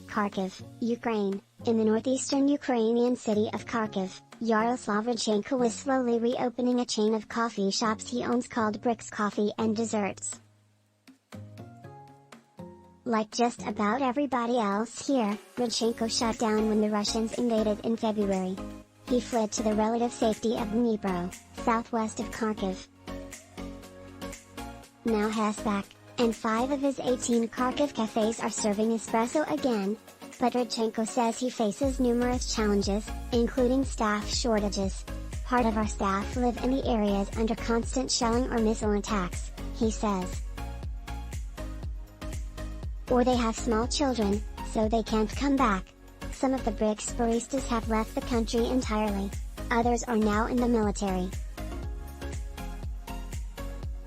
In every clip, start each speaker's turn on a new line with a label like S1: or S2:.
S1: Kharkiv, Ukraine. In the northeastern Ukrainian city of Kharkiv, Yaroslav Radchenko is slowly reopening a chain of coffee shops he owns called Bricks Coffee and Desserts. Like just about everybody else here, Radchenko shut down when the Russians invaded in February. He fled to the relative safety of Dnipro, southwest of Kharkiv. Now he's back, and 5 of his 18 Kharkiv cafes are serving espresso again. But Radchenko says he faces numerous challenges, including staff shortages. Part of our staff live in the areas under constant shelling or missile attacks, he says. Or they have small children, so they can't come back. Some of the Bricks baristas have left the country entirely. Others are now in the military.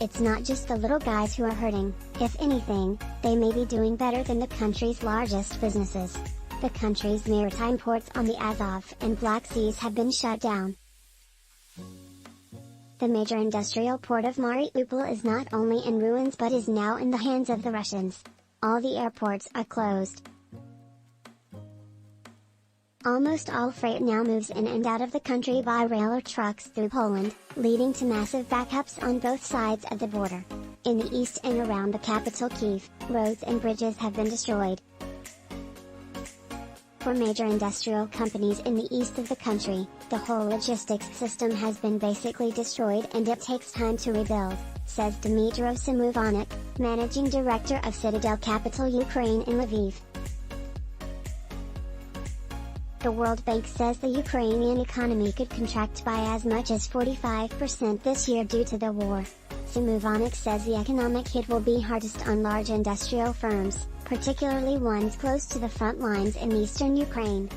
S1: It's not just the little guys who are hurting. If anything, they may be doing better than the country's largest businesses. The country's maritime ports on the Azov and Black Seas have been shut down. The major industrial port of Mariupol is not only in ruins but is now in the hands of the Russians. All the airports are closed. Almost all freight now moves in and out of the country by rail or trucks through Poland, leading to massive backups on both sides of the border. In the east and around the capital Kyiv, roads and bridges have been destroyed. For major industrial companies in the east of the country, the whole logistics system has been basically destroyed and it takes time to rebuild, says Dmytro Symovonyk, managing director of Citadel capital Ukraine in Lviv. The World Bank says the Ukrainian economy could contract by as much as 45% this year due to the war. Symovonyk says the economic hit will be hardest on large industrial firms, particularly ones close to the front lines in eastern Ukraine.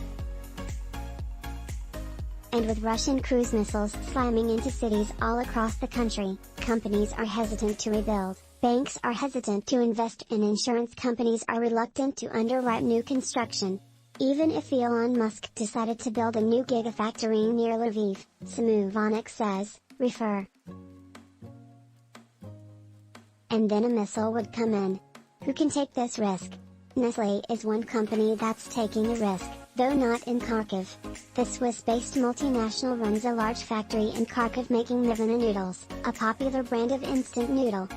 S1: And with Russian cruise missiles slamming into cities all across the country, companies are hesitant to rebuild, banks are hesitant to invest, and insurance companies are reluctant to underwrite new construction. Even if Elon Musk decided to build a new Gigafactory near Lviv, Symovonyk says, refer. And then a missile would come in. Who can take this risk? Nestlé is one company that's taking a risk, though not in Kharkiv. The Swiss-based multinational runs a large factory in Kharkiv making Mivina noodles, a popular brand of instant noodle.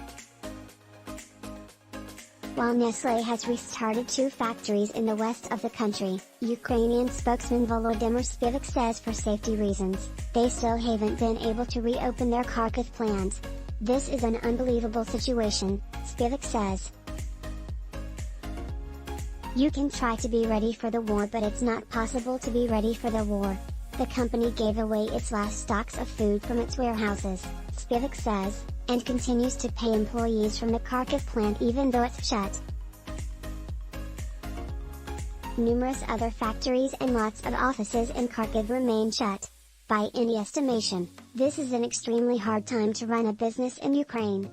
S1: While Nestlé has restarted 2 factories in the west of the country, Ukrainian spokesman Volodymyr Spivak says for safety reasons, they still haven't been able to reopen their Kharkiv plants. This is an unbelievable situation, Spivak says. You can try to be ready for the war, but it's not possible to be ready for the war. The company gave away its last stocks of food from its warehouses, Spivak says, and continues to pay employees from the Kharkiv plant even though it's shut. Numerous other factories and lots of offices in Kharkiv remain shut. By any estimation, this is an extremely hard time to run a business in Ukraine.